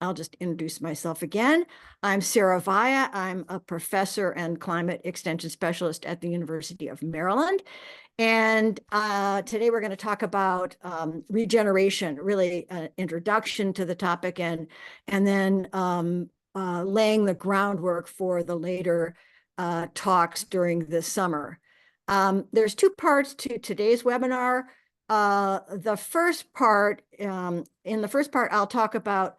I'll just introduce myself again. I'm Sarah Vaya. I'm a professor and climate extension specialist at the University of Maryland. And today we're going to talk about regeneration, really an introduction to the topic, and then laying the groundwork for the later talks during this summer. There's two parts to today's webinar. The first part, in the first part, I'll talk about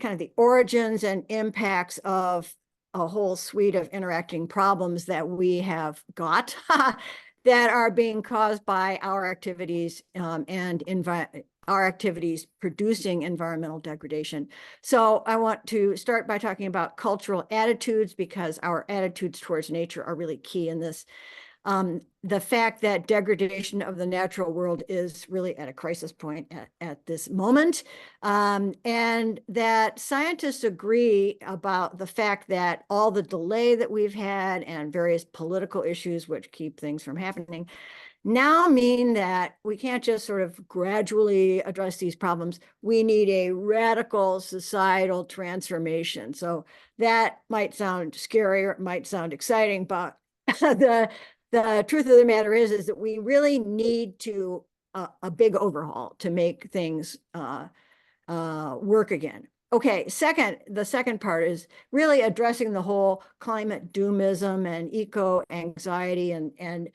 kind of the origins and impacts of a whole suite of interacting problems that we have got that are being caused by our activities and our activities producing environmental degradation. So I want to start by talking about cultural attitudes, because our attitudes towards nature are really key in this. The fact that degradation of the natural world is really at a crisis point at this moment, and that scientists agree about the fact that all the delay that we've had and various political issues which keep things from happening now mean that we can't just sort of gradually address these problems. We need a radical societal transformation. So that might sound scary or it might sound exciting, but the truth of the matter is that we really need to a big overhaul to make things work again. Okay, the second part is really addressing the whole climate doomism and eco-anxiety, and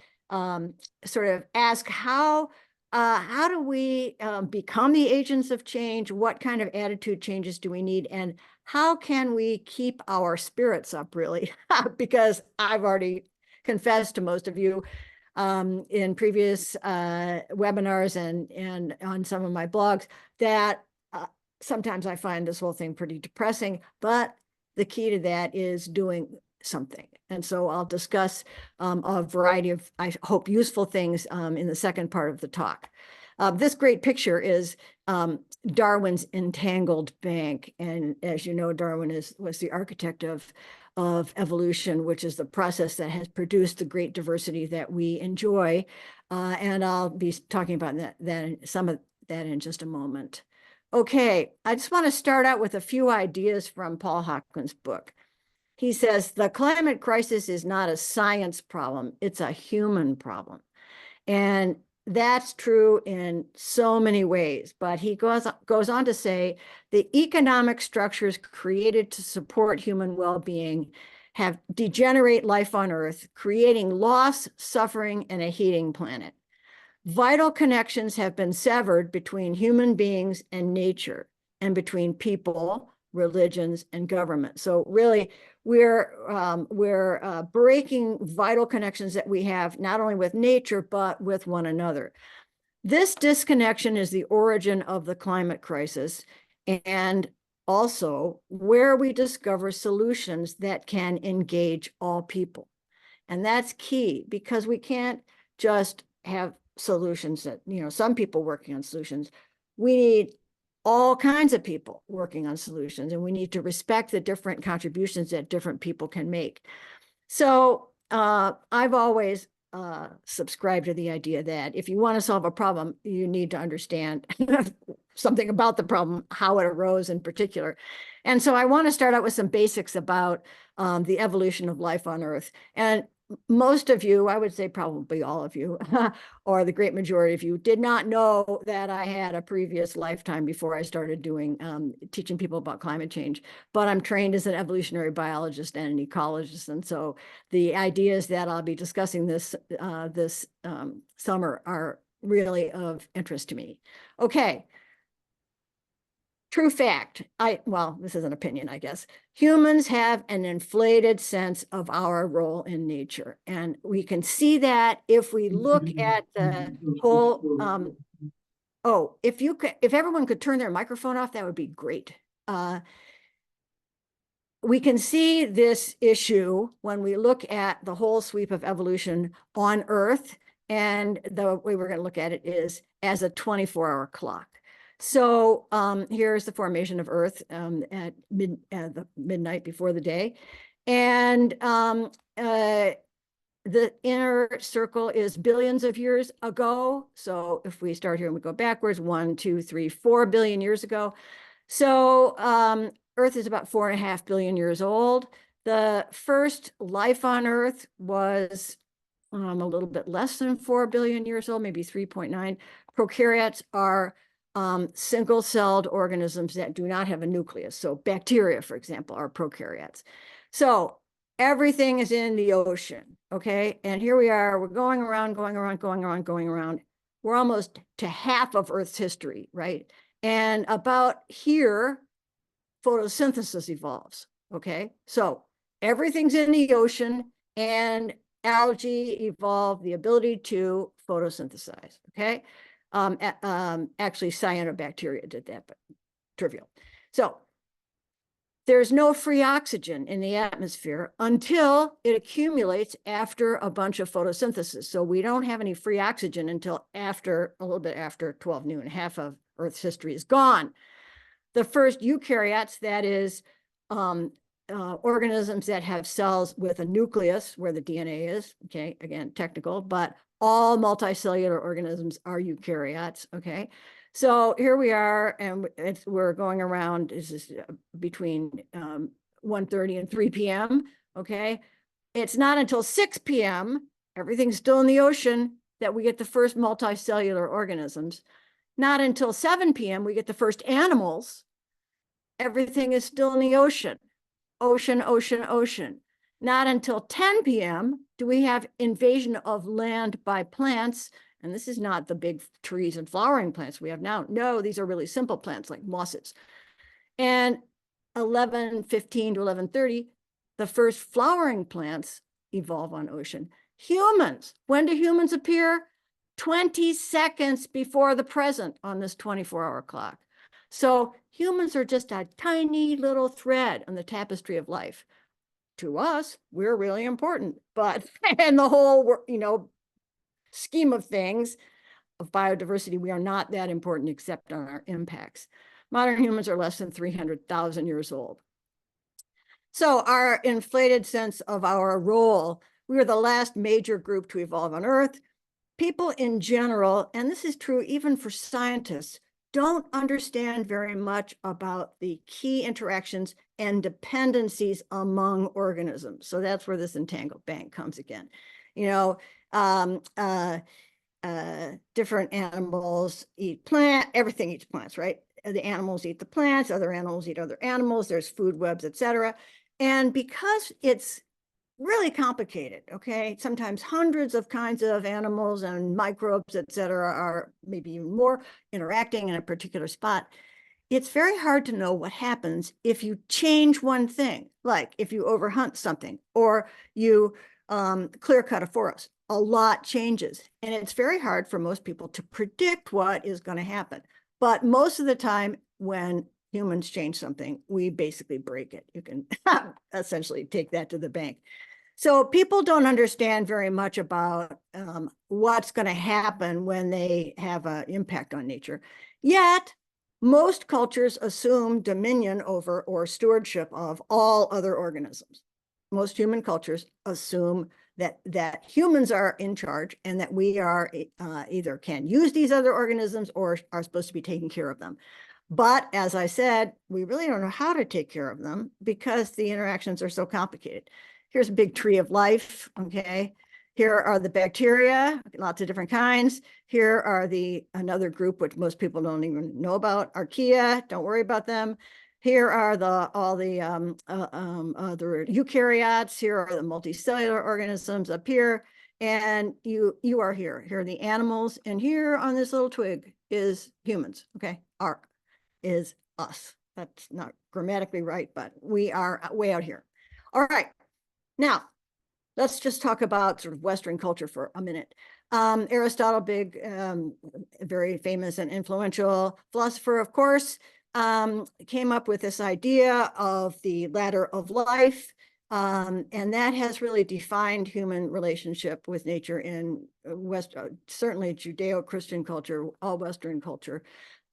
sort of ask how do we become the agents of change? What kind of attitude changes do we need? And how can we keep our spirits up, really? Because I've already confessed to most of you in previous webinars and on some of my blogs that sometimes I find this whole thing pretty depressing, but the key to that is doing something. And so I'll discuss a variety of, I hope, useful things in the second part of the talk. This great picture is Darwin's entangled bank. And as you know, Darwin was the architect of evolution, which is the process that has produced the great diversity that we enjoy. And I'll be talking about some of that in just a moment. Okay, I just want to start out with a few ideas from Paul Hawken's book. He says, the climate crisis is not a science problem, it's a human problem. And that's true in so many ways, but he goes on to say the economic structures created to support human well-being have degenerate life on Earth, creating loss, suffering, and a heating planet. Vital connections have been severed between human beings and nature, and between people, religions, and government. So really, we're breaking vital connections that we have not only with nature, but with one another. This disconnection is the origin of the climate crisis, and also where we discover solutions that can engage all people. And that's key, because we can't just have solutions that, some people working on solutions. We need all kinds of people working on solutions, and we need to respect the different contributions that different people can make. So I've always subscribed to the idea that if you want to solve a problem, you need to understand something about the problem, how it arose in particular. And so I want to start out with some basics about the evolution of life on Earth. And most of you, I would say probably all of you, or the great majority of you, did not know that I had a previous lifetime before I started teaching people about climate change. But I'm trained as an evolutionary biologist and an ecologist, and so the ideas that I'll be discussing this summer are really of interest to me. Okay. True fact, well, this is an opinion, I guess. Humans have an inflated sense of our role in nature. And we can see that if we look at the whole, if everyone could turn their microphone off, that would be great. We can see this issue when we look at the whole sweep of evolution on Earth. And the way we're going to look at it is as a 24-hour clock. So here's the formation of Earth at the midnight before the day. And the inner circle is billions of years ago. So if we start here and we go backwards, 1, 2, 3, 4 billion years ago. So Earth is about 4.5 billion years old. The first life on Earth was a little bit less than 4 billion years old, maybe 3.9. Prokaryotes are single-celled organisms that do not have a nucleus. So bacteria, for example, are prokaryotes. So everything is in the ocean, okay? And here we are, we're going around. We're almost to half of Earth's history, right? And about here, photosynthesis evolves, okay? So everything's in the ocean, and algae evolved the ability to photosynthesize, okay? Actually, cyanobacteria did that, but trivial. So there's no free oxygen in the atmosphere until it accumulates after a bunch of photosynthesis. So we don't have any free oxygen until after, a little bit after 12 noon, half of Earth's history is gone. The first eukaryotes, that is, organisms that have cells with a nucleus where the DNA is, okay, again, technical, but all multicellular organisms are eukaryotes, okay? So here we are, and we're going around, this is between 1:30 and 3 p.m., okay? It's not until 6 p.m., everything's still in the ocean, that we get the first multicellular organisms. Not until 7 p.m. we get the first animals. Everything is still in the ocean. Ocean, ocean, ocean. Not until 10 p.m. do we have invasion of land by plants. And this is not the big trees and flowering plants we have now. No, these are really simple plants like mosses. And 11:15 to 11:30, the first flowering plants evolve on ocean. Humans, when do humans appear? 20 seconds before the present on this 24-hour clock. So humans are just a tiny little thread on the tapestry of life. To us, we're really important, but in the whole, scheme of things, of biodiversity, we are not that important except on our impacts. Modern humans are less than 300,000 years old. So our inflated sense of our role, we were the last major group to evolve on Earth. People in general, and this is true even for scientists, don't understand very much about the key interactions and dependencies among organisms. So that's where this entangled bank comes again. Different animals eat everything eats plants, right? The animals eat the plants, other animals eat other animals, there's food webs, etc. And because it's really complicated, okay? Sometimes hundreds of kinds of animals and microbes, et cetera, are maybe even more interacting in a particular spot. It's very hard to know what happens if you change one thing, like if you overhunt something or you clear cut a forest. A lot changes, and it's very hard for most people to predict what is going to happen. But most of the time when humans change something, we basically break it. You can essentially take that to the bank. So people don't understand very much about what's going to happen when they have an impact on nature. Yet, most cultures assume dominion over or stewardship of all other organisms. Most human cultures assume that humans are in charge and that we are either can use these other organisms or are supposed to be taking care of them. But as I said, we really don't know how to take care of them because the interactions are so complicated. Here's a big tree of life, okay? Here are the bacteria, lots of different kinds. Here are another group, which most people don't even know about, archaea, don't worry about them. Here are all the eukaryotes. Here are the multicellular organisms up here. And you are here. Here are the animals. And here on this little twig is humans, okay? Is us. That's not grammatically right, but we are way out here. All right. Now, let's just talk about sort of Western culture for a minute. Aristotle, big, very famous and influential philosopher, of course, came up with this idea of the ladder of life. And that has really defined human relationship with nature in certainly Judeo-Christian culture, all Western culture.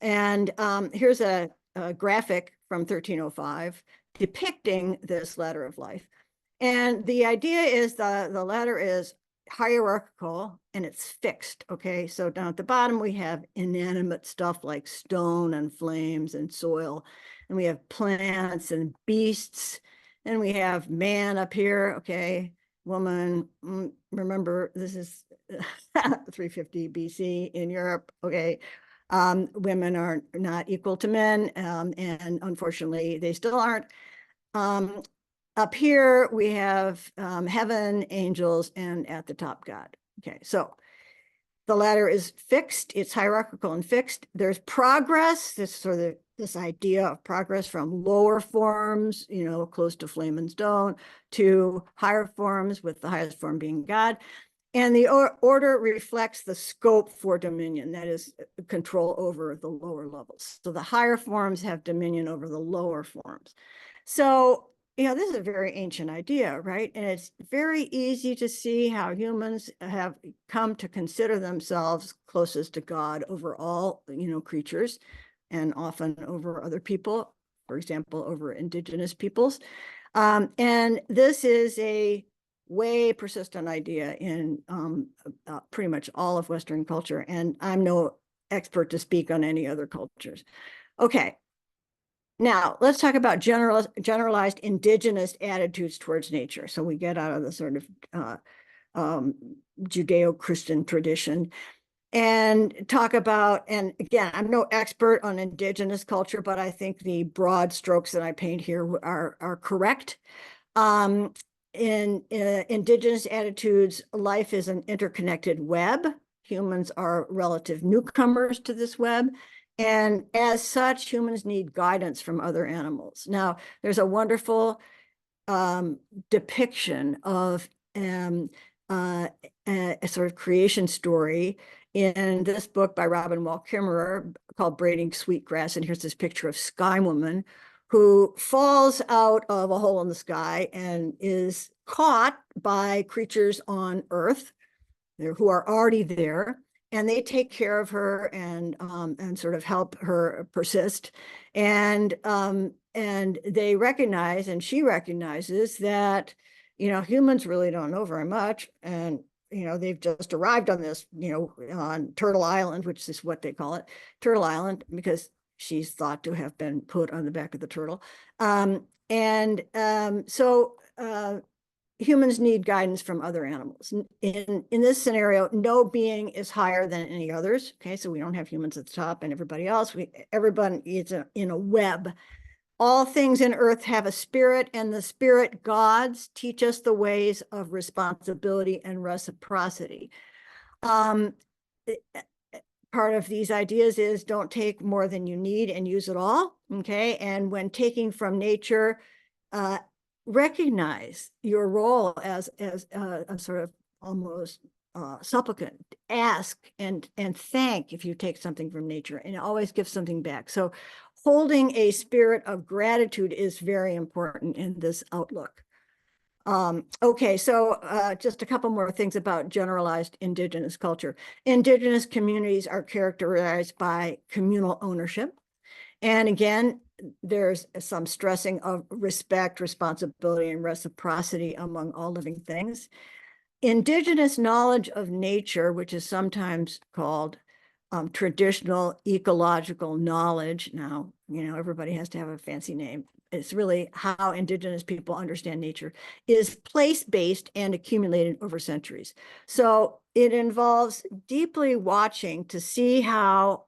And here's a graphic from 1305 depicting this ladder of life. And the idea is the ladder is hierarchical and it's fixed. Okay, so down at the bottom we have inanimate stuff like stone and flames and soil, and we have plants and beasts, and we have man up here. Okay, woman. Remember, this is 350 BC in Europe. Okay, women are not equal to men, and unfortunately, they still aren't. Up here, we have heaven, angels, and at the top, God. Okay, so the ladder is fixed. It's hierarchical and fixed. There's progress, this idea of progress from lower forms, close to flame and stone, to higher forms, with the highest form being God. And the order reflects the scope for dominion, that is, control over the lower levels. So the higher forms have dominion over the lower forms. So, this is a very ancient idea, right? And it's very easy to see how humans have come to consider themselves closest to God over all, creatures, and often over other people, for example, over indigenous peoples. And this is a way persistent idea in pretty much all of Western culture. And I'm no expert to speak on any other cultures. Okay. Now, let's talk about generalized indigenous attitudes towards nature. So we get out of the sort of Judeo-Christian tradition and talk about, and again, I'm no expert on indigenous culture, but I think the broad strokes that I paint here are correct. In indigenous attitudes, life is an interconnected web. Humans are relative newcomers to this web. And as such, humans need guidance from other animals. Now, there's a wonderful depiction of a sort of creation story in this book by Robin Wall Kimmerer called Braiding Sweetgrass. And here's this picture of Sky Woman, who falls out of a hole in the sky and is caught by creatures on Earth who are already there, and they take care of her and sort of help her persist. And they recognize, and she recognizes that, humans really don't know very much. And, they've just arrived on this, on Turtle Island, which is what they call it, Turtle Island, because she's thought to have been put on the back of the turtle. So humans need guidance from other animals. In this scenario, no being is higher than any others. Okay, so we don't have humans at the top and everybody else. Everybody is in a web. All things in earth have a spirit, and the spirit gods teach us the ways of responsibility and reciprocity. Part of these ideas is don't take more than you need and use it all. Okay, and when taking from nature, recognize your role as a sort of almost supplicant. Ask and thank if you take something from nature, and always give something back. So holding a spirit of gratitude is very important in this outlook. Okay, so just a couple more things about generalized indigenous culture. Indigenous communities are characterized by communal ownership. And again, there's some stressing of respect, responsibility, and reciprocity among all living things. Indigenous knowledge of nature, which is sometimes called traditional ecological knowledge. Now, everybody has to have a fancy name. It's really how indigenous people understand nature, is place-based and accumulated over centuries. So it involves deeply watching to see how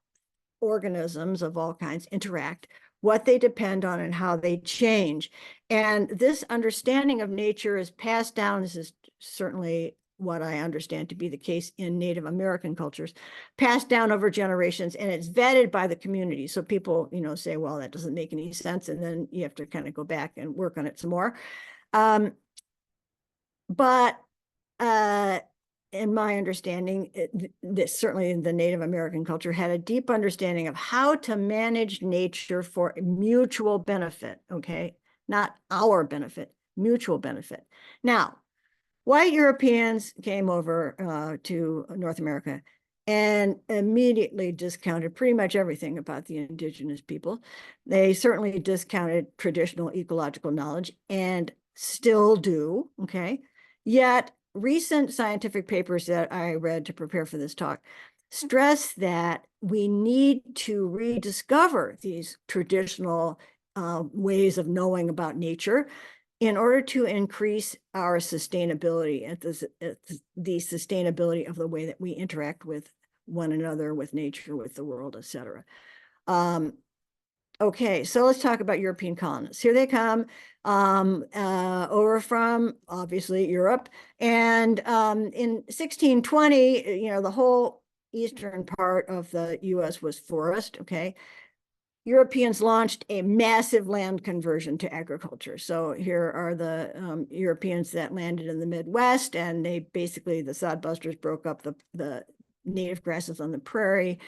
organisms of all kinds interact, what they depend on, and how they change. And this understanding of nature is passed down. This is certainly what I understand to be the case in Native American cultures, passed down over generations, and it's vetted by the community. So people, say, well, that doesn't make any sense. And then you have to kind of go back and work on it some more. But in my understanding, this certainly in the Native American culture had a deep understanding of how to manage nature for mutual benefit, okay? Not our benefit, mutual benefit. Now, white Europeans came over to North America and immediately discounted pretty much everything about the indigenous people. They certainly discounted traditional ecological knowledge and still do, okay? Yet recent scientific papers that I read to prepare for this talk stress that we need to rediscover these traditional ways of knowing about nature in order to increase our sustainability at the sustainability of the way that we interact with one another, with nature, with the world, etc. Okay, so let's talk about European colonists. Here they come over from, obviously, Europe. And in 1620, the whole eastern part of the US was forest, okay? Europeans launched a massive land conversion to agriculture. So here are the Europeans that landed in the Midwest, and the sodbusters broke up the native grasses on the prairie.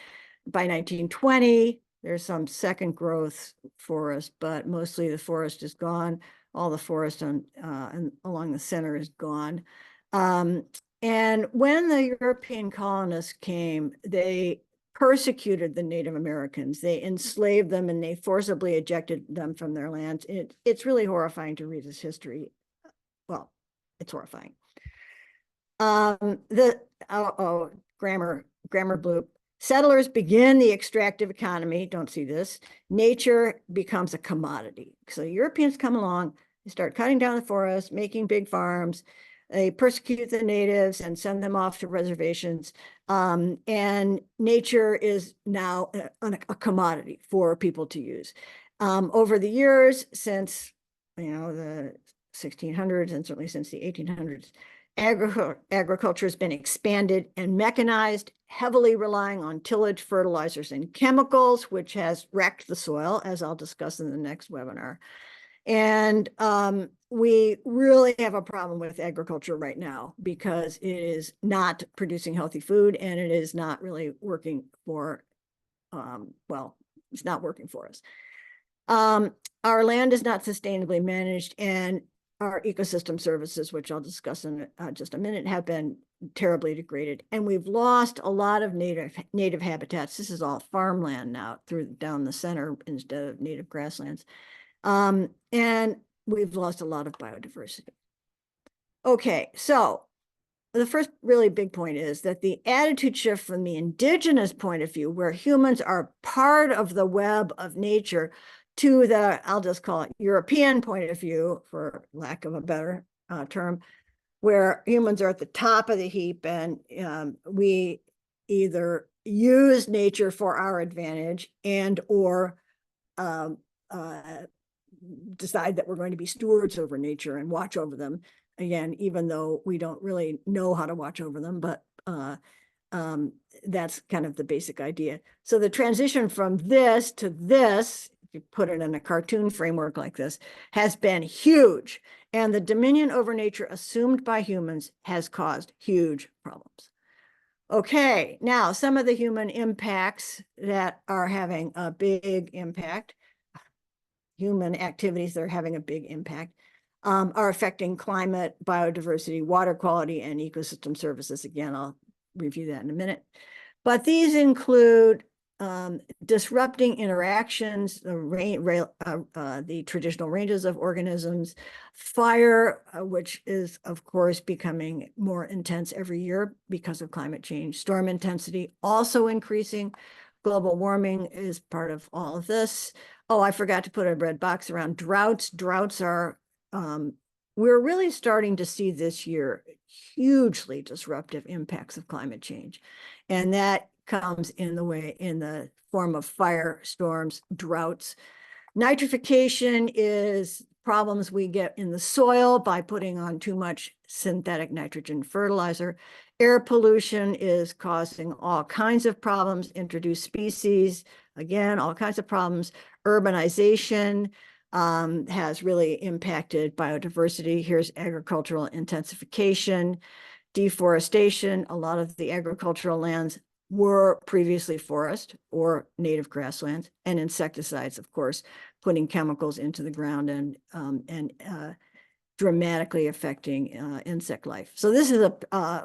By 1920, there's some second growth forest, but mostly the forest is gone. All the forest and along the center is gone. And when the European colonists came, they persecuted the Native Americans. They enslaved them and they forcibly ejected them from their lands. It's really horrifying to read this history. Well, it's horrifying. Grammar bloop. Settlers begin the extractive economy. Don't see this. Nature becomes a commodity. So Europeans come along, they start cutting down the forest, making big farms. They persecute the natives and send them off to reservations. And nature is now a commodity for people to use. Over the years, since the 1600s and certainly since the 1800s, agriculture has been expanded and mechanized, heavily relying on tillage, fertilizers, and chemicals, which has wrecked the soil, as I'll discuss in the next webinar. And we really have a problem with agriculture right now because it is not producing healthy food and it is not really working for, it's not working for us. Our land is not sustainably managed, and our ecosystem services, which I'll discuss in just a minute, have been terribly degraded. And we've lost a lot of native habitats. This is all farmland now down the center instead of native grasslands. And we've lost a lot of biodiversity. Okay, so the first really big point is that the attitude shift from the indigenous point of view, where humans are part of the web of nature, to the, I'll just call it European point of view, for lack of a better term, where humans are at the top of the heap and we either use nature for our advantage and or decide that we're going to be stewards over nature and watch over them. Again, even though we don't really know how to watch over them, but that's kind of the basic idea. So the transition from this to this, if you put it in a cartoon framework like this, has been huge. And the dominion over nature assumed by humans has caused huge problems. Okay, now some of the human impacts that are having a big impact, human activities that are having a big impact, are affecting climate, biodiversity, water quality, and ecosystem services. Again, I'll review that in a minute. But these include disrupting interactions, the traditional ranges of organisms, fire, which is, of course, becoming more intense every year because of climate change, storm intensity also increasing. Global warming is part of all of this. Oh, I forgot to put a red box around droughts. Droughts are, we're really starting to see this year hugely disruptive impacts of climate change. And that comes in the form of fire, storms, droughts. Nitrification is problems we get in the soil by putting on too much synthetic nitrogen fertilizer. Air pollution is causing all kinds of problems, introduced species, again, all kinds of problems. Urbanization has really impacted biodiversity. Here's agricultural intensification, deforestation. A lot of the agricultural lands were previously forest or native grasslands, and insecticides, of course, putting chemicals into the ground and dramatically affecting insect life. So this is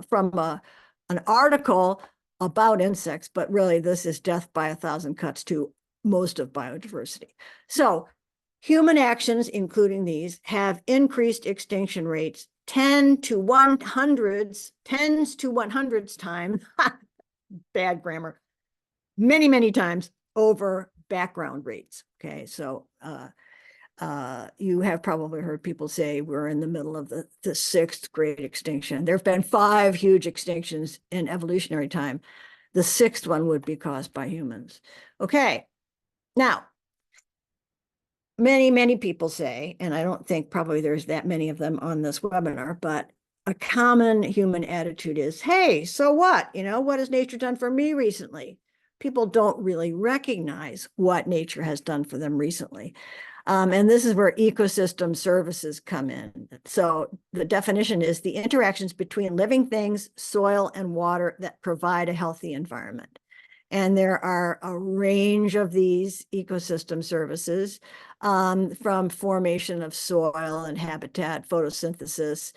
from an article about insects, but really this is death by 1,000 cuts to most of biodiversity. So human actions, including these, have increased extinction rates 10 to 100s, tens to 100s times, bad grammar, many, many times over background rates. Okay, so you have probably heard people say we're in the middle of the sixth great extinction. There have been 5 huge extinctions in evolutionary time. The 6th one would be caused by humans. Okay, now, many, many people say, and I don't think probably there's that many of them on this webinar, but a common human attitude is, hey, so what? What has nature done for me recently? People don't really recognize what nature has done for them recently. And this is where ecosystem services come in. So the definition is the interactions between living things, soil, and water that provide a healthy environment. And there are a range of these ecosystem services, from formation of soil and habitat, photosynthesis,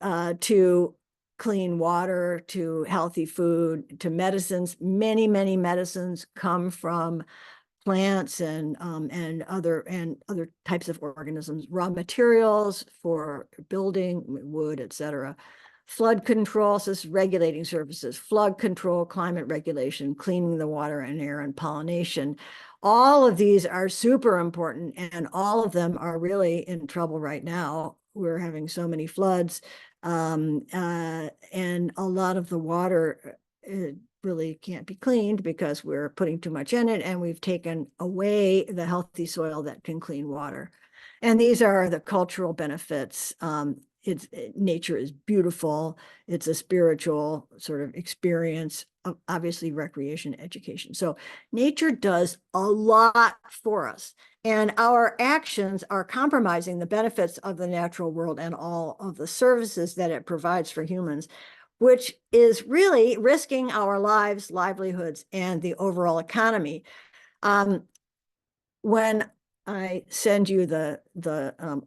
to clean water, to healthy food, to medicines. Many, many medicines come from plants and other types of organisms, raw materials for building, wood, etc. Flood control, so this is regulating services, flood control, climate regulation, cleaning the water and air, and pollination. All of these are super important, and all of them are really in trouble right now. We're having so many floods, and a lot of the water really can't be cleaned because we're putting too much in it, and we've taken away the healthy soil that can clean water. And these are the cultural benefits. Nature is beautiful. It's a spiritual sort of experience, obviously recreation, education. So nature does a lot for us, and our actions are compromising the benefits of the natural world and all of the services that it provides for humans, which is really risking our lives, livelihoods, and the overall economy. When I send you a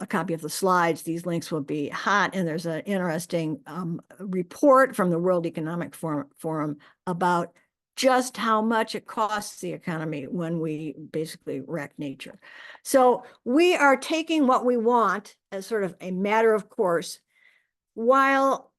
copy of the slides, these links will be hot, and there's an interesting report from the World Economic Forum about just how much it costs the economy when we basically wreck nature. So we are taking what we want as sort of a matter of course, while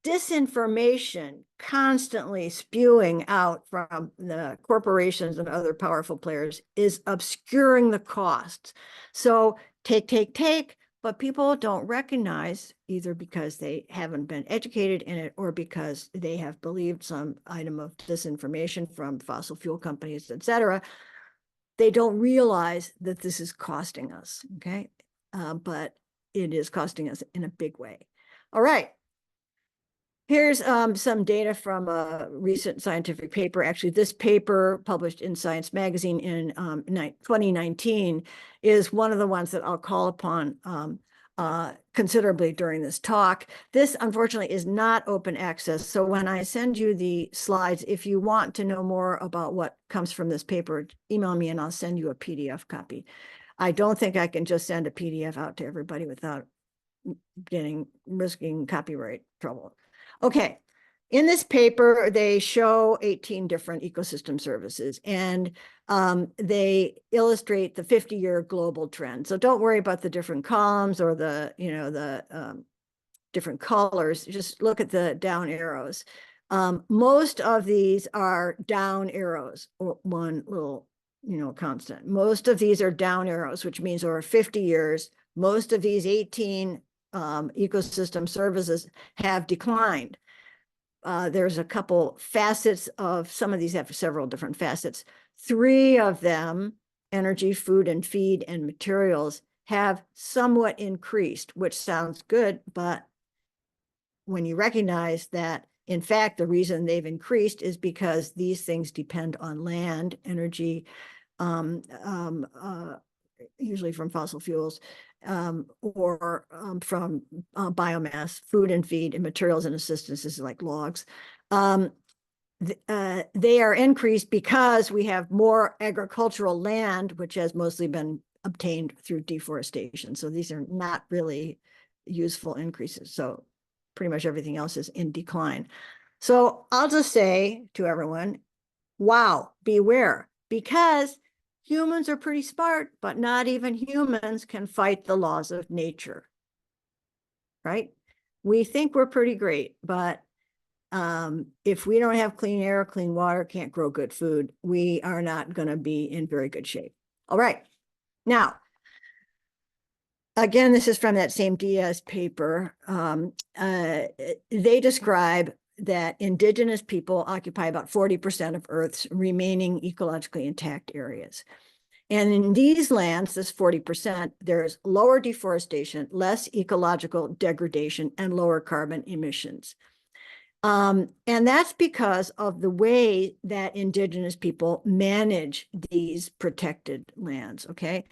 disinformation constantly spewing out from the corporations and other powerful players is obscuring the costs. So take, but people don't recognize, either because they haven't been educated in it or because they have believed some item of disinformation from fossil fuel companies, etc. They don't realize that this is costing us, okay? But it is costing us in a big way. All right. Here's some data from a recent scientific paper. Actually, this paper published in Science Magazine in 2019 is one of the ones that I'll call upon considerably during this talk. This, unfortunately, is not open access. So when I send you the slides, if you want to know more about what comes from this paper, email me and I'll send you a PDF copy. I don't think I can just send a PDF out to everybody without risking copyright trouble. Okay, in this paper, they show 18 different ecosystem services, and they illustrate the 50-year global trend. So don't worry about the different columns or the different colors. Just look at the down arrows. Most of these are down arrows, or one little constant. Most of these are down arrows, which means over 50 years, most of these 18 ecosystem services have declined. There's a couple facets of, some of these have several different facets. 3 of them, energy, food and feed, and materials, have somewhat increased, which sounds good, but when you recognize that, in fact, the reason they've increased is because these things depend on land, energy, usually from fossil fuels, or from biomass, food and feed, and materials and assistances like logs. They are increased because we have more agricultural land, which has mostly been obtained through deforestation. So these are not really useful increases. So pretty much everything else is in decline. So I'll just say to everyone, wow, beware, because humans are pretty smart, but not even humans can fight the laws of nature, right? we think we're pretty great, but if we don't have clean air, clean water, can't grow good food, we are not going to be in very good shape. All right. Now, again, this is from that same Diaz paper. They describe that indigenous people occupy about 40% of Earth's remaining ecologically intact areas. And in these lands, this 40%, there's lower deforestation, less ecological degradation, and lower carbon emissions. And that's because of the way that indigenous people manage these protected lands, okay?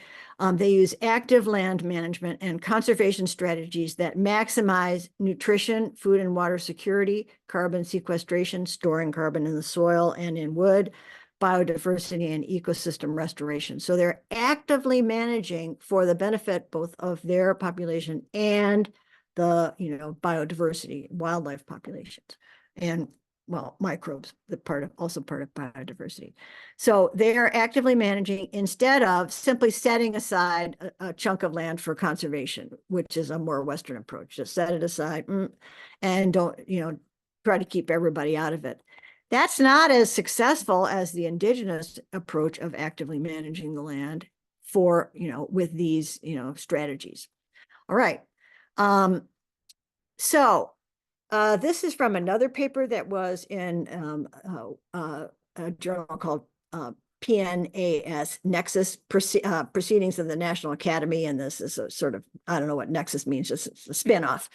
They use active land management and conservation strategies that maximize nutrition, food and water security, carbon sequestration, storing carbon in the soil and in wood, biodiversity and ecosystem restoration. So they're actively managing for the benefit both of their population and the biodiversity, wildlife populations, and well, microbes, also part of biodiversity. So they are actively managing instead of simply setting aside a chunk of land for conservation, which is a more Western approach. Just set it aside and don't, try to keep everybody out of it. That's not as successful as the indigenous approach of actively managing the land for, with these, strategies. All right. So this is from another paper that was in a journal called PNAS, Nexus Proceedings of the National Academy. And this is a sort of, I don't know what Nexus means, just a spinoff.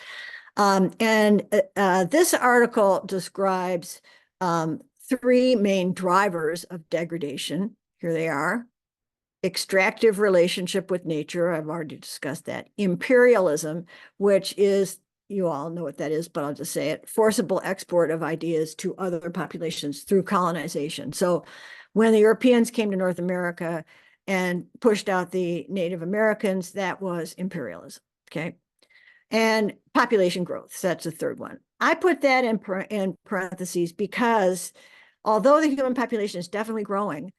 And this article describes three main drivers of degradation. Here they are. Extractive relationship with nature, I've already discussed that. Imperialism, which is, you all know what that is, but I'll just say it, forcible export of ideas to other populations through colonization. So when the Europeans came to North America and pushed out the Native Americans, that was imperialism, okay? And population growth, so that's the third one. I put that in parentheses because although the human population is definitely growing,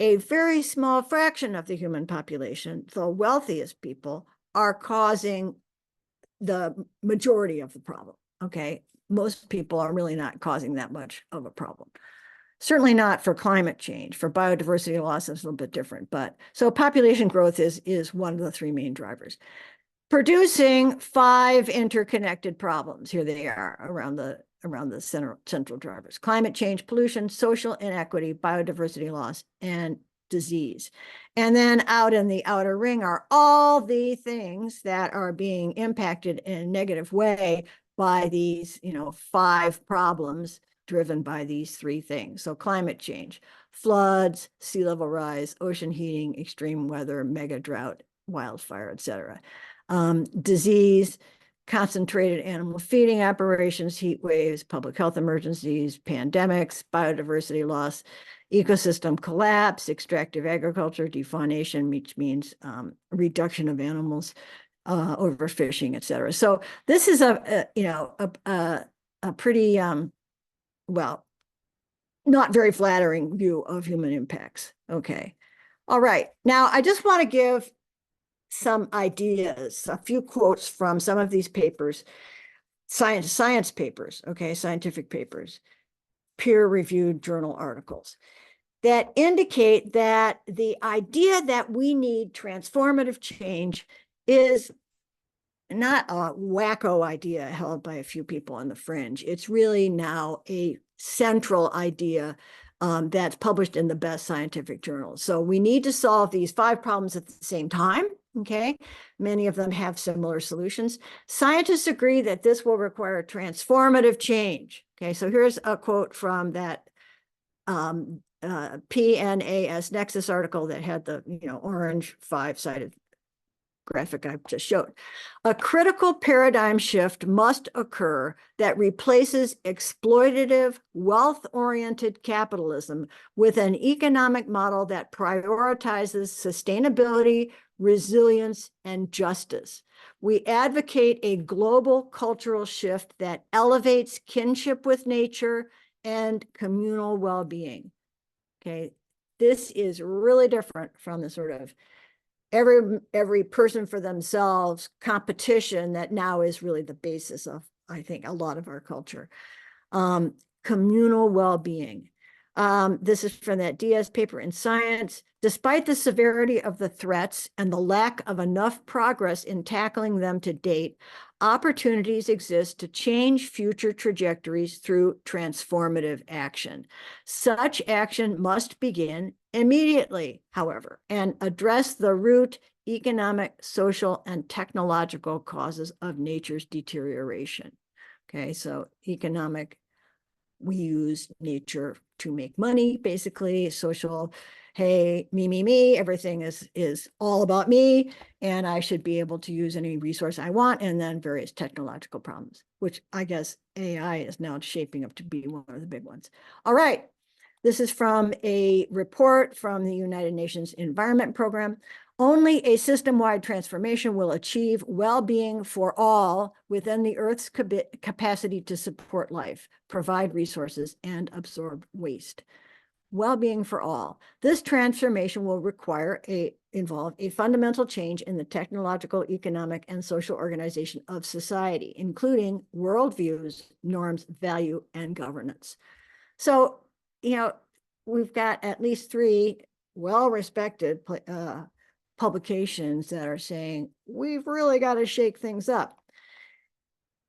a very small fraction of the human population, the wealthiest people, are causing the majority of the problem, okay? Most people are really not causing that much of a problem. Certainly not for climate change. For biodiversity loss, it's a little bit different. But so population growth is one of the three main drivers. Producing 5 interconnected problems. Here they are around the central drivers: climate change, pollution, social inequity, biodiversity loss, and disease. And then out in the outer ring are all the things that are being impacted in a negative way by these, 5 problems driven by these 3 things. So climate change, floods, sea level rise, ocean heating, extreme weather, mega drought, wildfire, etc. Disease, concentrated animal feeding operations, heat waves, public health emergencies, pandemics, biodiversity loss, ecosystem collapse, extractive agriculture, defaunation, which means reduction of animals, overfishing, etc. So this is a pretty well, not very flattering view of human impacts. Okay, all right. Now I just want to give some ideas, a few quotes from some of these papers, science papers, okay, scientific papers, peer-reviewed journal articles that indicate that the idea that we need transformative change is not a wacko idea held by a few on the fringe. It's really now a central idea that's published in the best scientific journals. So we need to solve these 5 problems at the same time. Okay, many of them have similar solutions. Scientists agree that this will require transformative change. Okay, so here's a quote from that PNAS Nexus article that had the orange 5-sided graphic I just showed. A critical paradigm shift must occur that replaces exploitative, wealth-oriented capitalism with an economic model that prioritizes sustainability, resilience, and justice. We advocate a global cultural shift that elevates kinship with nature and communal well-being. Okay, this is really different from the sort of every person for themselves competition that now is really the basis of I think, a lot of our culture. Communal well-being. This is from that DS paper in Science. Despite the severity of the threats and the lack of enough progress in tackling them to date, opportunities exist to change future trajectories through transformative action. Such action must begin immediately, however, and address the root economic, social, and technological causes of nature's deterioration. Okay, so economic, we use nature to make money, basically. Social, hey, me, everything is all about me, and I should be able to use any resource I want. And then various technological problems, which I guess AI is now shaping up to be one of the big ones. All right. This is from a report from the United Nations Environment Program. Only a system-wide transformation will achieve well-being for all within the Earth's capacity to support life, provide resources, and absorb waste. Well-being for all. This transformation will involve a fundamental change in the technological, economic, and social organization of society, including worldviews, norms, value, and governance. So, we've got at least 3 well-respected publications that are saying we've really got to shake things up.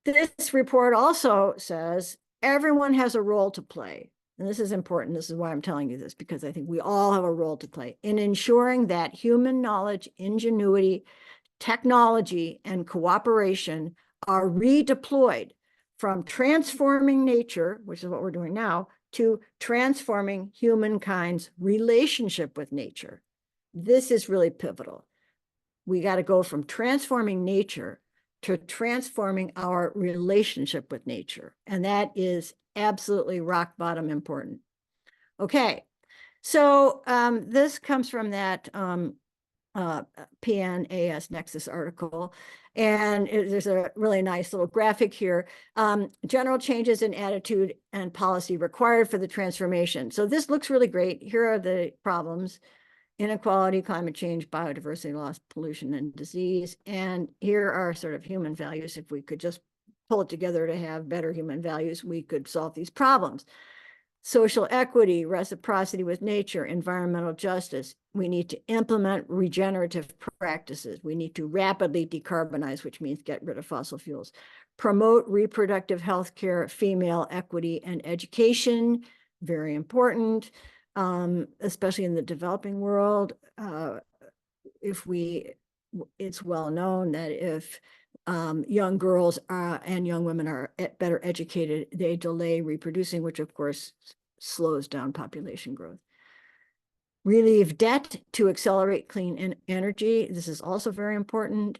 This report also says everyone has a role to play. And this is important. This is why I'm telling you this, because I think we all have a role to play in ensuring that human knowledge, ingenuity, technology, and cooperation are redeployed from transforming nature, which is what we're doing now, to transforming humankind's relationship with nature. This is really pivotal. We got to go from transforming nature to transforming our relationship with nature. And that is absolutely rock bottom important. Okay, so this comes from that PNAS Nexus article. And there's a really nice little graphic here. General changes in attitude and policy required for the transformation. So this looks really great. Here are the problems: inequality, climate change, biodiversity loss, pollution, and disease. And here are sort of human values. If we could just pull it together to have better human values, we could solve these problems. Social equity, reciprocity with nature, environmental justice. We need to implement regenerative practices. We need to rapidly decarbonize, which means get rid of fossil fuels. Promote reproductive health care, female equity, and education. Very important, especially in the developing world. It's well known that if young girls and young women are better educated, they delay reproducing, which of course slows down population growth. Relieve debt to accelerate clean energy. This is also very important.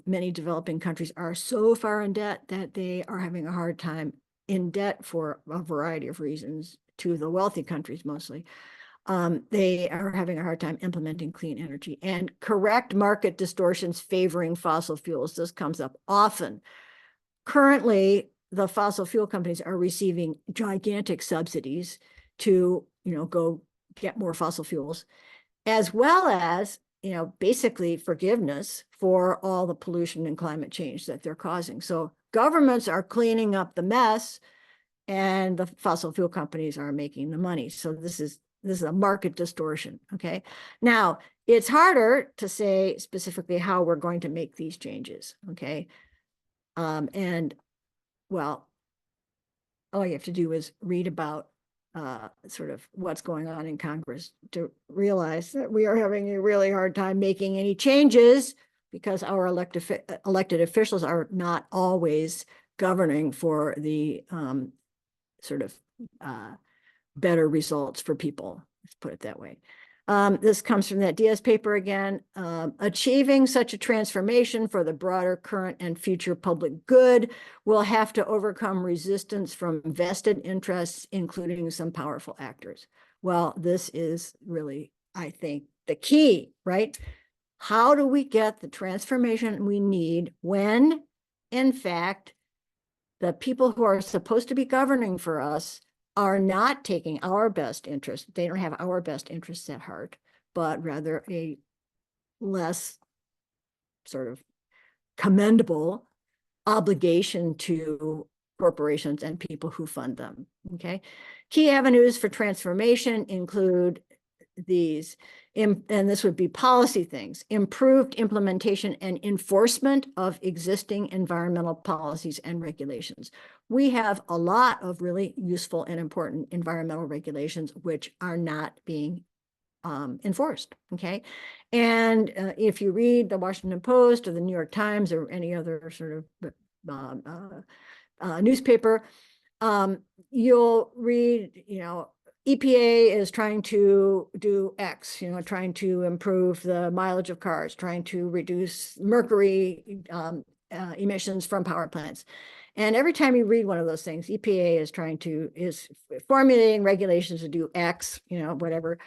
Many developing countries are so far in debt that they are having a hard time in debt for a variety of reasons, to the wealthy countries mostly. They are having a hard time implementing clean energy. And correct market distortions favoring fossil fuels. This comes up often. Currently, the fossil fuel companies are receiving gigantic subsidies to, go get more fossil fuels, as well as, basically forgiveness for all the pollution and climate change that they're causing. So governments are cleaning up the mess, and the fossil fuel companies are making the money. So this is a market distortion. Okay. Now, it's harder to say specifically how we're going to make these changes. Okay. And well, all you have to do is read about sort of what's going on in Congress to realize that we are having a really hard time making any changes, because our elected officials are not always governing for the sort of better results for people. Let's put it that way. This comes from that DS paper again. Achieving such a transformation for the broader current and future public good will have to overcome resistance from vested interests, including some powerful actors. Well, this is really, I think, the key, right? How do we get the transformation we need when, in fact, the people who are supposed to be governing for us are not taking our best interest? They don't have our best interests at heart, but rather a less sort of commendable obligation to corporations and people who fund them, okay? Key avenues for transformation include these, and this would be policy things: improved implementation and enforcement of existing environmental policies and regulations. We have a lot of really useful and important environmental regulations which are not being enforced, okay? And if you read the Washington Post or the New York Times or any other sort of newspaper, you'll read, EPA is trying to do X, trying to improve the mileage of cars, trying to reduce mercury emissions from power plants. And every time you read one of those things, EPA is formulating regulations to do X, whatever,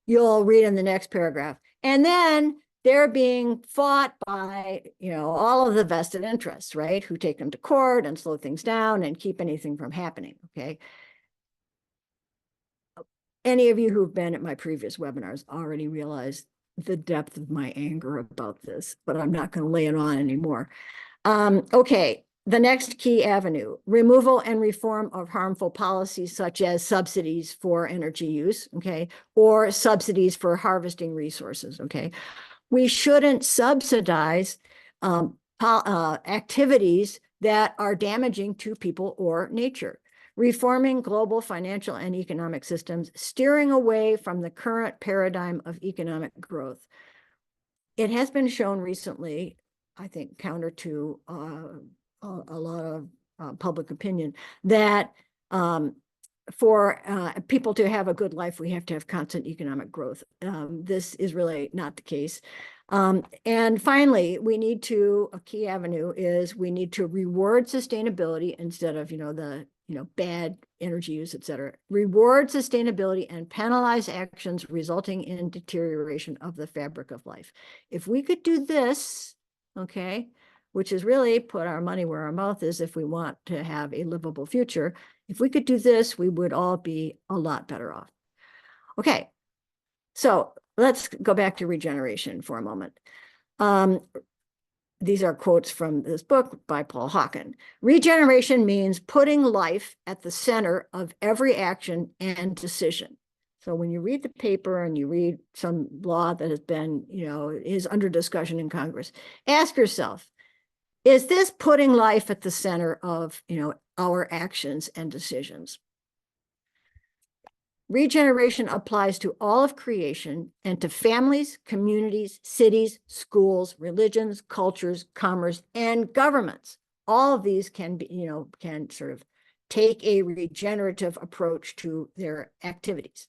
you'll read in the next paragraph. And then they're being fought by, all of the vested interests, right? Who take them to court and slow things down and keep anything from happening, okay? Any of you who've been at my previous webinars already realize the depth of my anger about this, but I'm not going to lay it on anymore. Okay, the next key avenue: removal and reform of harmful policies such as subsidies for energy use, okay, or subsidies for harvesting resources, okay? We shouldn't subsidize activities that are damaging to people or nature. Reforming global financial and economic systems, steering away from the current paradigm of economic growth. It has been shown recently, I think counter to a lot of public opinion, that for people to have a good life, we have to have constant economic growth. This is really not the case. And finally, a key avenue is we need to reward sustainability instead of, the bad energy use, et cetera. Reward sustainability and penalize actions resulting in deterioration of the fabric of life. If we could do this, okay, which is really put our money where our mouth is if we want to have a livable future, if we could do this, we would all be a lot better off. Okay, so let's go back to regeneration for a moment. These are quotes from this book by Paul Hawken. Regeneration means putting life at the center of every action and decision. So when you read the paper and you read some law that has been, is under discussion in Congress, ask yourself, is this putting life at the center of, our actions and decisions? Regeneration applies to all of creation and to families, communities, cities, schools, religions, cultures, commerce, and governments. All of these can be, can sort of take a regenerative approach to their activities.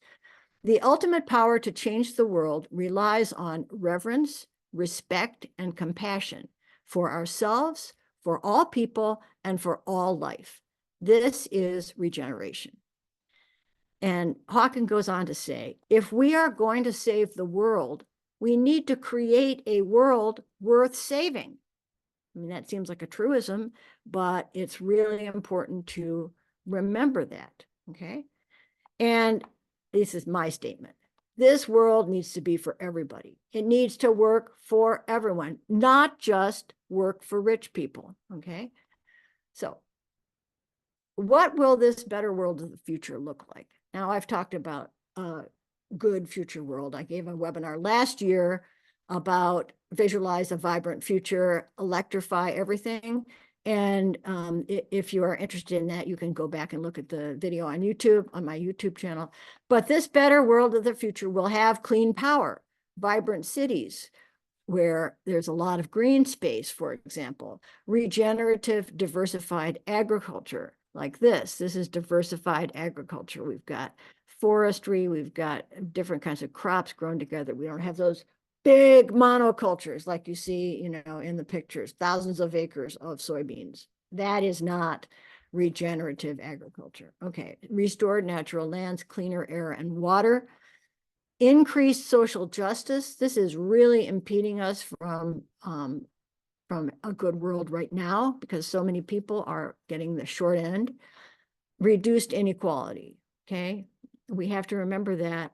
The ultimate power to change the world relies on reverence, respect, and compassion for ourselves, for all people, and for all life. This is regeneration. And Hawken goes on to say, if we are going to save the world, we need to create a world worth saving. I mean, that seems like a truism, but it's really important to remember that, okay? And this is my statement. This world needs to be for everybody. It needs to work for everyone, not just work for rich people, okay? So what will this better world of the future look like? Now, I've talked about a good future world. I gave a webinar last year about visualize a vibrant future, electrify everything. And if you are interested in that, you can go back and look at the video on YouTube, on my YouTube channel. But this better world of the future will have clean power, vibrant cities, where there's a lot of green space, for example, regenerative, diversified agriculture like this. This is diversified agriculture. We've got forestry, we've got different kinds of crops grown together. We don't have those big monocultures like you see, in the pictures, thousands of acres of soybeans. That is not regenerative agriculture. Okay, restored natural lands, cleaner air and water. Increased social justice. This is really impeding us from a good world right now because so many people are getting the short end. Reduced inequality, okay? We have to remember that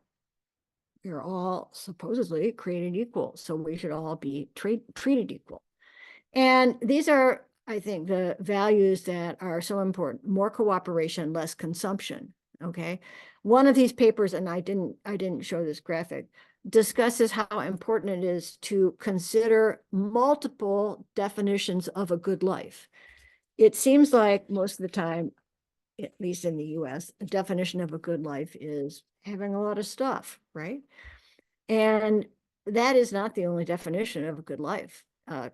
we're all supposedly created equal, so we should all be treated equal. And these are I think the values that are so important: more cooperation, less consumption. Okay. One of these papers, and I didn't show this graphic, discusses how important it is to consider multiple definitions of a good life. It seems like most of the time, at least in the US, a definition of a good life is having a lot of stuff, right? And that is not the only definition of a good life.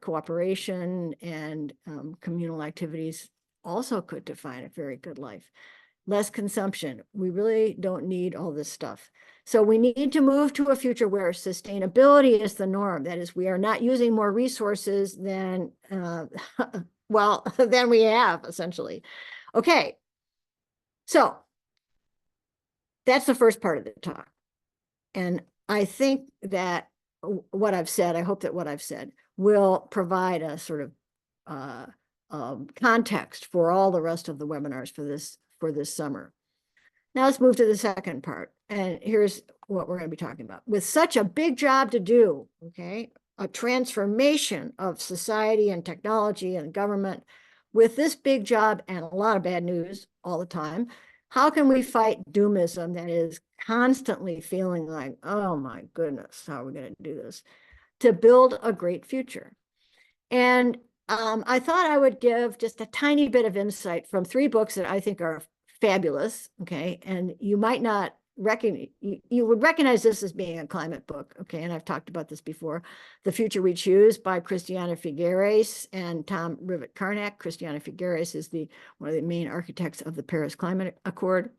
Cooperation and communal activities also could define a very good life. Less consumption. We really don't need all this stuff. So we need to move to a future where sustainability is the norm. That is, we are not using more resources than, well, than we have, essentially. Okay, so that's the first part of the talk. And I think that what I've said, I hope that what I've said will provide a sort of context for all the rest of the webinars for this summer. Now let's move to the second part. And here's what we're going to be talking about. With such a big job to do, okay, a transformation of society and technology and government, with this big job and a lot of bad news all the time, how can we fight doomism that is constantly feeling like, oh my goodness, how are we going to do this, to build a great future? And I thought I would give just a tiny bit of insight from 3 books that I think are fabulous, okay? And you might not recognize, you would recognize this as being a climate book, okay? And I've talked about this before. The Future We Choose by Christiana Figueres and Tom Rivett-Carnac. Christiana Figueres is one of the main architects of the Paris Climate Accord.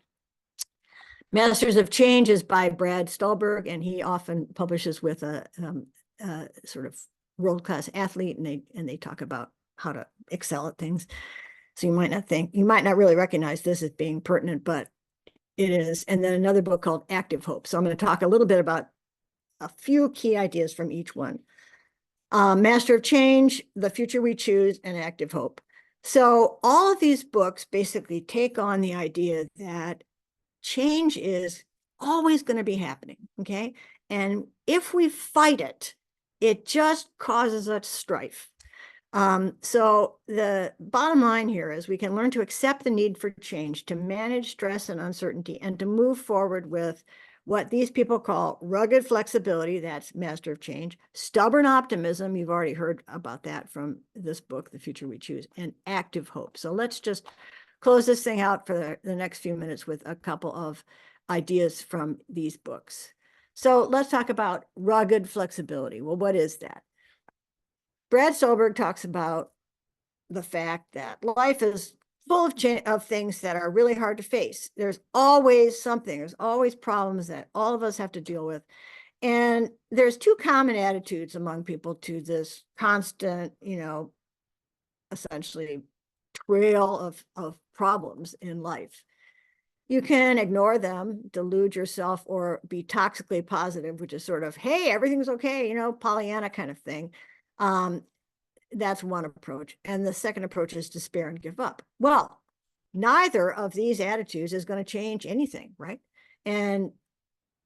Masters of Change is by Brad Stulberg, and he often publishes with a sort of world-class athlete, and they talk about how to excel at things. So you might not really recognize this as being pertinent, but it is. And then another book called Active Hope. So I'm going to talk a little bit about a few key ideas from each one. Master of Change, The Future We Choose, and Active Hope. So all of these books basically take on the idea that change is always going to be happening, okay? And if we fight it, it just causes us strife. So the bottom line here is we can learn to accept the need for change, to manage stress and uncertainty, and to move forward with what these people call rugged flexibility, that's Master of Change, stubborn optimism, you've already heard about that from this book, The Future We Choose, and active hope. So let's just close this thing out for the next few minutes with a couple of ideas from these books. So let's talk about rugged flexibility. Well, what is that? Brad Stulberg talks about the fact that life is full of things that are really hard to face. There's always something, there's always problems that all of us have to deal with. And there's 2 common attitudes among people to this constant, essentially trail of problems in life. You can ignore them, delude yourself, or be toxically positive, which is sort of, hey, everything's okay, Pollyanna kind of thing. That's one approach. And the second approach is despair and give up. Well, neither of these attitudes is going to change anything, right? And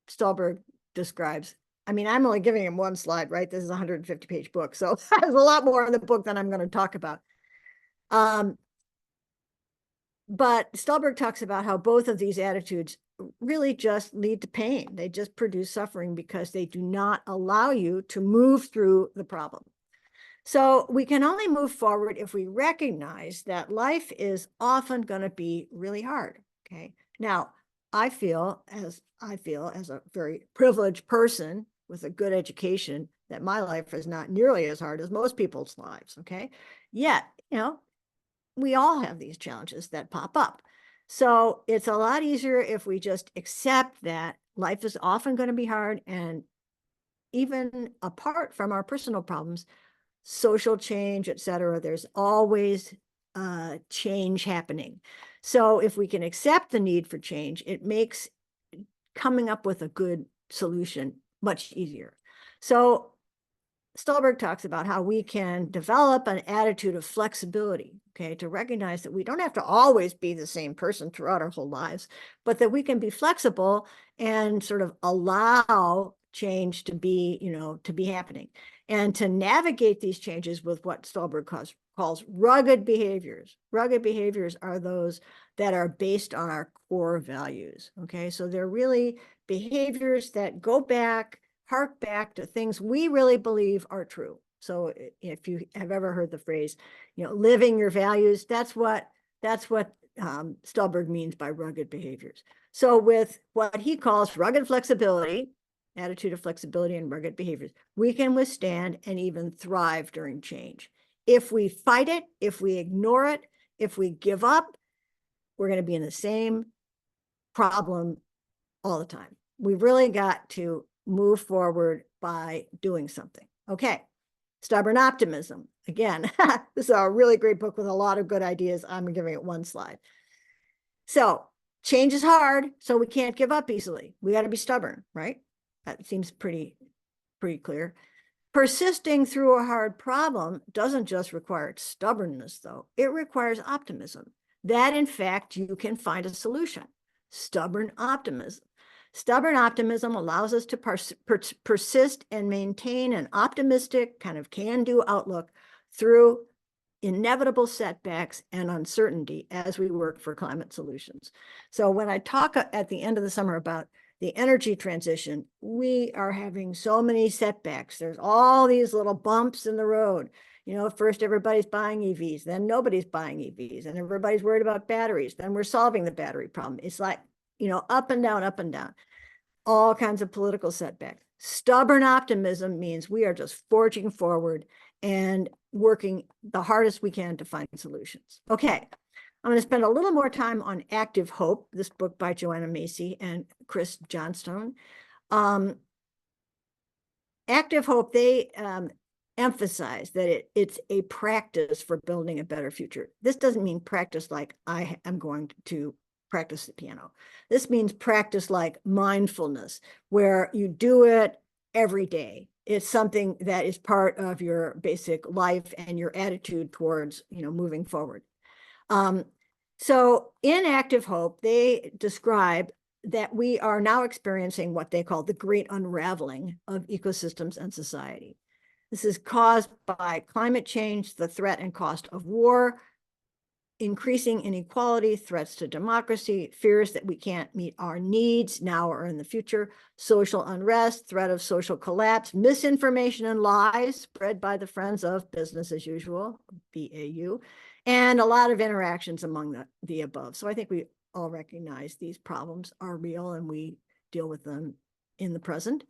Stulberg describes, I'm only giving him one slide, right? This is a 150-page book. So there's a lot more in the book than I'm going to talk about. But Stulberg talks about how both of these attitudes really just lead to pain. They just produce suffering because they do not allow you to move through the problem. So we can only move forward if we recognize that life is often going to be really hard. Okay. Now, I feel as a very privileged person with a good education that my life is not nearly as hard as most people's lives. Okay. Yet, we all have these challenges that pop up. So it's a lot easier if we just accept that life is often going to be hard, and even apart from our personal problems, social change, et cetera, there's always change happening. So if we can accept the need for change, it makes coming up with a good solution much easier. So Stulberg talks about how we can develop an attitude of flexibility, okay, to recognize that we don't have to always be the same person throughout our whole lives, but that we can be flexible and sort of allow change to be, to be happening, and to navigate these changes with what Stolberg calls rugged behaviors. Rugged behaviors are those that are based on our core values. Okay, so they're really behaviors that hark back to things we really believe are true. So if you have ever heard the phrase, living your values, that's what Stolberg means by rugged behaviors. So with what he calls rugged flexibility, attitude of flexibility and rugged behaviors, we can withstand and even thrive during change. If we fight it, if we ignore it, if we give up, we're going to be in the same problem all the time. We've really got to move forward by doing something. Okay, stubborn optimism. Again, this is a really great book with a lot of good ideas. I'm giving it one slide. So change is hard, so we can't give up easily. We got to be stubborn, right? That seems pretty clear. Persisting through a hard problem doesn't just require stubbornness, though. It requires optimism, that in fact you can find a solution. Stubborn optimism. Stubborn optimism allows us to persist and maintain an optimistic kind of can-do outlook through inevitable setbacks and uncertainty as we work for climate solutions. So when I talk at the end of the summer about the energy transition, we are having so many setbacks. There's all these little bumps in the road. First everybody's buying EVs, then nobody's buying EVs, and everybody's worried about batteries. Then we're solving the battery problem. It's like, up and down, all kinds of political setbacks. Stubborn optimism means we are just forging forward and working the hardest we can to find solutions. Okay, I'm going to spend a little more time on Active Hope, this book by Joanna Macy and Chris Johnstone. Active Hope, they emphasize that it's a practice for building a better future. This doesn't mean practice like I am going to practice the piano. This means practice like mindfulness, where you do it every day. It's something that is part of your basic life and your attitude towards, moving forward. So in Active Hope, they describe that we are now experiencing what they call the great unraveling of ecosystems and society. This is caused by climate change, the threat and cost of war, increasing inequality, threats to democracy, fears that we can't meet our needs now or in the future, social unrest, threat of social collapse, misinformation and lies spread by the Friends of Business as Usual, BAU, and a lot of interactions among the above. So I think we all recognize these problems are real and we deal with them in the present.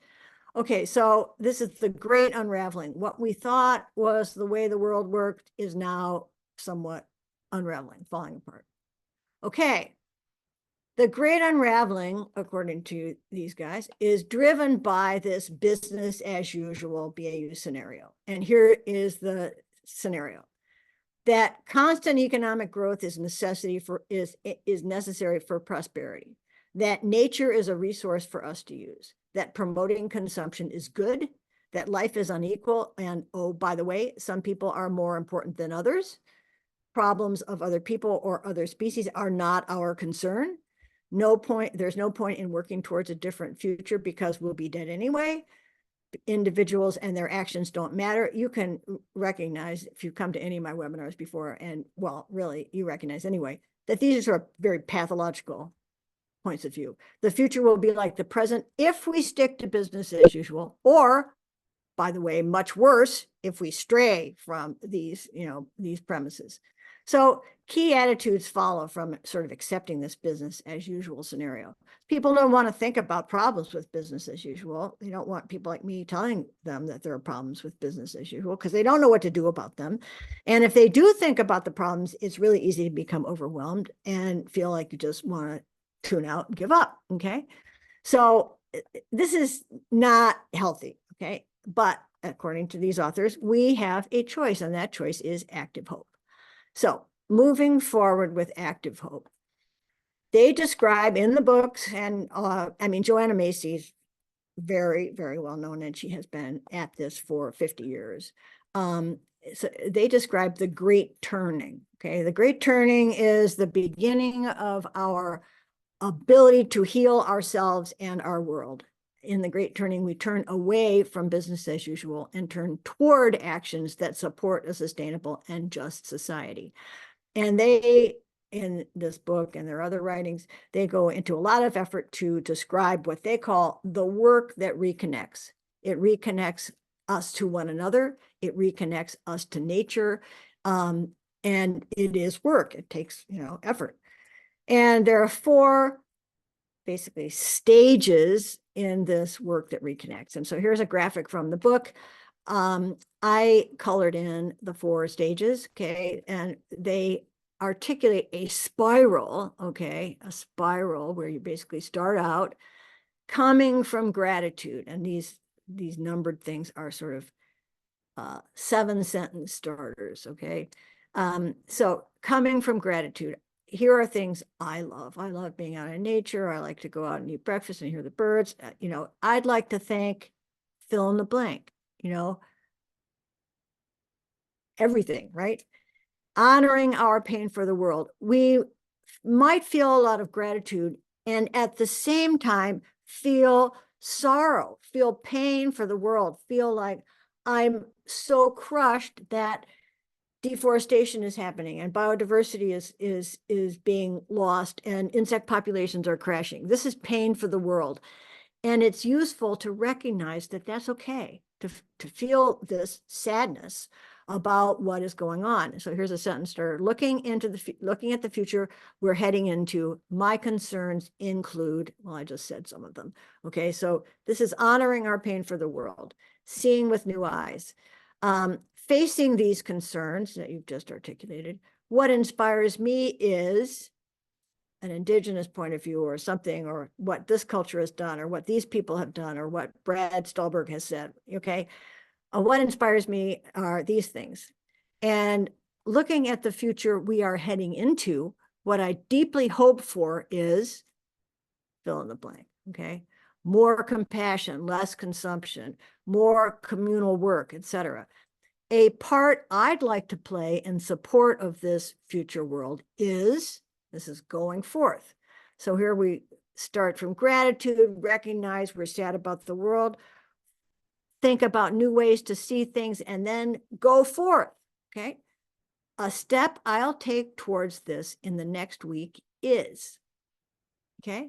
Okay, so this is the great unraveling. What we thought was the way the world worked is now somewhat unraveling, falling apart. Okay, the great unraveling, according to these guys, is driven by this business as usual BAU scenario. And here is the scenario: that constant economic growth is necessary for prosperity, that nature is a resource for us to use, that promoting consumption is good, that life is unequal, and oh, by the way, some people are more important than others. Problems of other people or other species are not our concern. There's no point in working towards a different future because we'll be dead anyway. Individuals and their actions don't matter. You can recognize, if you've come to any of my webinars before, and well, really, you recognize anyway, that these are sort of very pathological points of view. The future will be like the present if we stick to business as usual, or, by the way, much worse if we stray from these premises. So key attitudes follow from sort of accepting this business as usual scenario. People don't want to think about problems with business as usual. They don't want people like me telling them that there are problems with business as usual because they don't know what to do about them. And if they do think about the problems, it's really easy to become overwhelmed and feel like you just want to tune out and give up, okay? So this is not healthy, okay? But according to these authors, we have a choice, and that choice is Active Hope. So moving forward with Active Hope, they describe in the books, and Joanna Macy's very, very well known, and she has been at this for 50 years. So they describe the Great Turning. Okay, the Great Turning is the beginning of our ability to heal ourselves and our world. in the Great Turning, we turn away from business as usual and turn toward actions that support a sustainable and just society. And they, in this book and their other writings, they go into a lot of effort to describe what they call the work that reconnects. It reconnects us to one another. It reconnects us to nature. And it is work. It takes, effort. And there are 4 basically stages in this work that reconnects. And so here's a graphic from the book. I colored in the 4 stages, okay, and they articulate a spiral, okay, a spiral where you basically start out coming from gratitude. And these numbered things are sort of 7-sentence starters, okay? So coming from gratitude, here are things I love. I love being out in nature. I like to go out and eat breakfast and hear the birds. I'd like to thank fill in the blank, everything, right? Honoring our pain for the world. We might feel a lot of gratitude and at the same time feel sorrow, feel pain for the world, feel like I'm so crushed that deforestation is happening and biodiversity is being lost and insect populations are crashing. This is pain for the world. And it's useful to recognize that that's okay, to feel this sadness about what is going on. So here's a sentence starter. Looking at the future, we're heading into my concerns include, well, I just said some of them. Okay, so this is honoring our pain for the world, seeing with new eyes. Facing these concerns that you've just articulated, what inspires me is an indigenous point of view or something, or what this culture has done, or what these people have done, or what Brad Stulberg has said, okay? What inspires me are these things. And looking at the future we are heading into, what I deeply hope for is fill in the blank, okay? More compassion, less consumption, more communal work, etc. A part I'd like to play in support of this future world is, this is going forth. So here we start from gratitude, recognize we're sad about the world, think about new ways to see things, and then go forth, okay? A step I'll take towards this in the next week is, okay?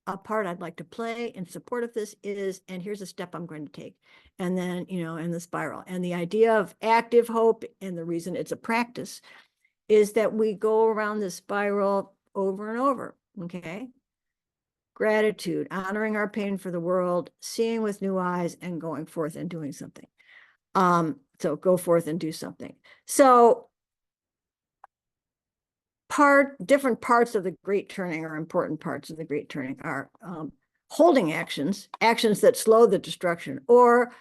A part I'd like to play in support of this is, and here's a step I'm going to take. And then, in the spiral. And the idea of active hope, and the reason it's a practice, is that we go around this spiral over and over, okay? Gratitude, honoring our pain for the world, seeing with new eyes, and going forth and doing something. So go forth and do something. So different parts of the Great Turning, or important parts of the Great Turning, are holding actions that slow the destruction, or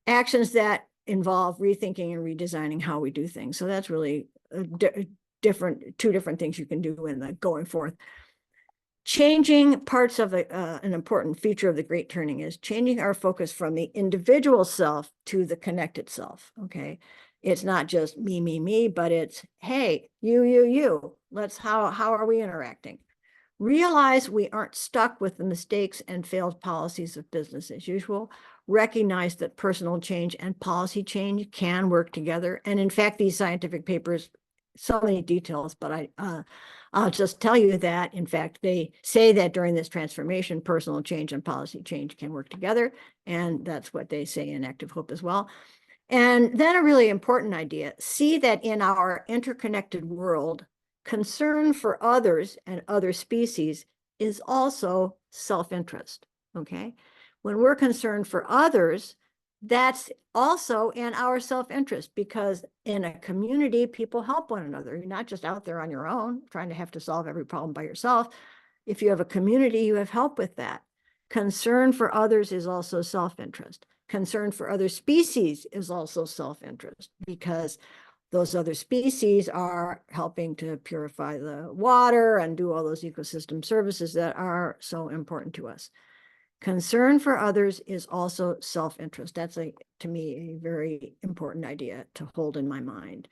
actions that involve rethinking and redesigning how we do things. So that's really two different things you can do in the going forth. Changing parts of an important feature of the Great Turning is changing our focus from the individual self to the connected self, okay? It's not just me, but it's, hey, you. How are we interacting? Realize we aren't stuck with the mistakes and failed policies of business as usual. Recognize that personal change and policy change can work together. And in fact, these scientific papers, so many details, but I'll just tell you that, in fact, they say that during this transformation, personal change and policy change can work together. And that's what they say in Active Hope as well. And then a really important idea, see that in our interconnected world, concern for others and other species is also self-interest, okay? When we're concerned for others, that's also in our self-interest, because in a community, people help one another. You're not just out there on your own, trying to have to solve every problem by yourself. If you have a community, you have help with that. Concern for others is also self-interest. Concern for other species is also self-interest, because those other species are helping to purify the water and do all those ecosystem services that are so important to us. Concern for others is also self-interest. That's, to me, a very important idea to hold in my mind.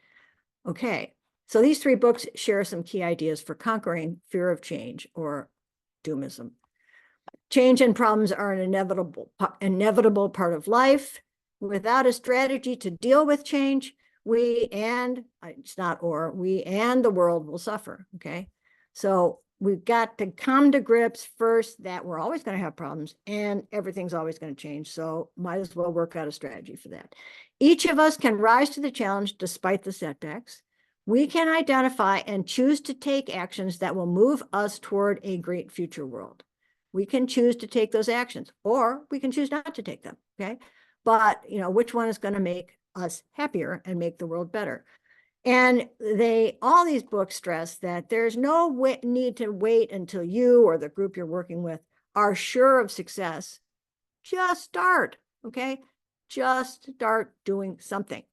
Okay, so these 3 books share some key ideas for conquering fear of change, or doomism. Change and problems are an inevitable part of life. Without a strategy to deal with change, we and the world will suffer, okay? So we've got to come to grips first that we're always going to have problems and everything's always going to change. So might as well work out a strategy for that. Each of us can rise to the challenge despite the setbacks. We can identify and choose to take actions that will move us toward a great future world. We can choose to take those actions, or we can choose not to take them, okay? But, which one is going to make us happier and make the world better? And all these books stress that there's no need to wait until you or the group you're working with are sure of success. Just start, okay? Just start doing something.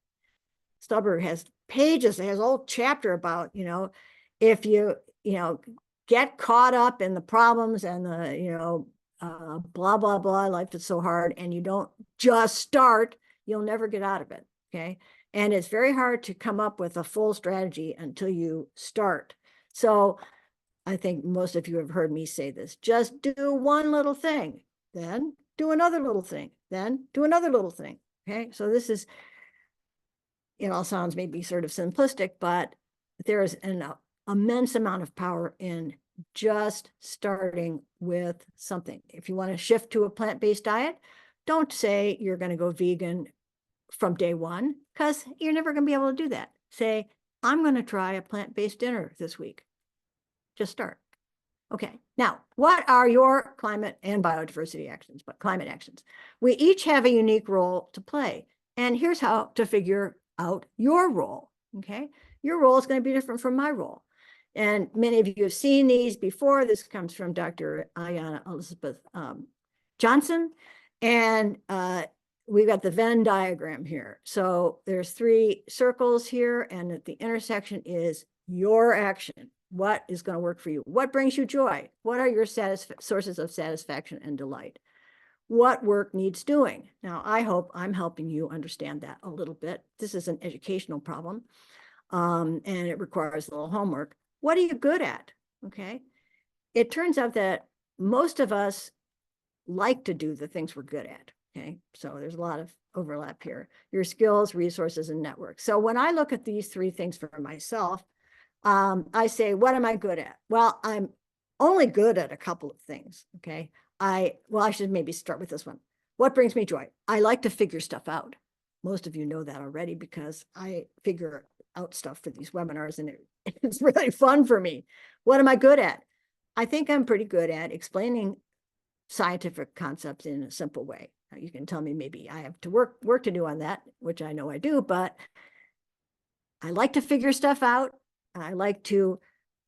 Stubber has pages, it has a whole chapter about, if you, get caught up in the problems and the, blah, blah, blah, life is so hard, and you don't just start, you'll never get out of it, okay? And it's very hard to come up with a full strategy until you start. So I think most of you have heard me say this, just do one little thing, then do another little thing, then do another little thing, okay? So this is, it all sounds maybe sort of simplistic, but there is an immense amount of power in just starting with something. If you want to shift to a plant-based diet, don't say you're going to go vegan from day one, because you're never going to be able to do that. Say, I'm going to try a plant-based dinner this week. Just start. Okay, now, what are your climate and biodiversity actions, but climate actions? We each have a unique role to play, and here's how to figure out your role, okay? Your role is going to be different from my role. And many of you have seen these before. This comes from Dr. Ayanna Elizabeth Johnson. And we've got the Venn diagram here. So there's 3 circles here, and at the intersection is your action. What is going to work for you? What brings you joy? What are your sources of satisfaction and delight? What work needs doing? Now, I hope I'm helping you understand that a little bit. This is an educational problem, and it requires a little homework. What are you good at? Okay. It turns out that most of us like to do the things we're good at. Okay. So there's a lot of overlap here. Your skills, resources, and networks. So when I look at these 3 things for myself, I say, what am I good at? Well, I'm only good at a couple of things. Okay. I should maybe start with this one. What brings me joy? I like to figure stuff out. Most of you know that already because I figure out stuff for these webinars, and it's really fun for me. What am I good at? I think I'm pretty good at explaining scientific concepts in a simple way. Now, you can tell me maybe I have to work to do on that, which I know I do, but I like to figure stuff out. And I like to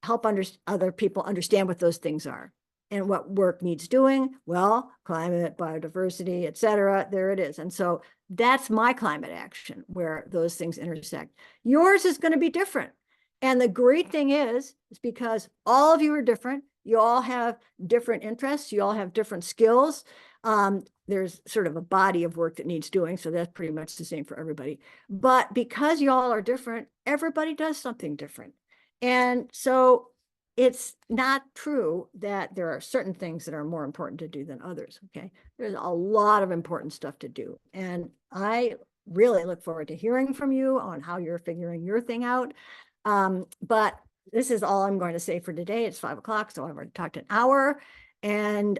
help other people understand what those things are and what work needs doing. Well, climate, biodiversity, et cetera, there it is. And so that's my climate action where those things intersect. Yours is going to be different. And the great thing is because all of you are different. You all have different interests. You all have different skills. There's sort of a body of work that needs doing. So that's pretty much the same for everybody. But because you all are different, everybody does something different. And so it's not true that there are certain things that are more important to do than others, okay? There's a lot of important stuff to do. And I really look forward to hearing from you on how you're figuring your thing out. But this is all I'm going to say for today. It's 5 o'clock, so I've already talked an hour. And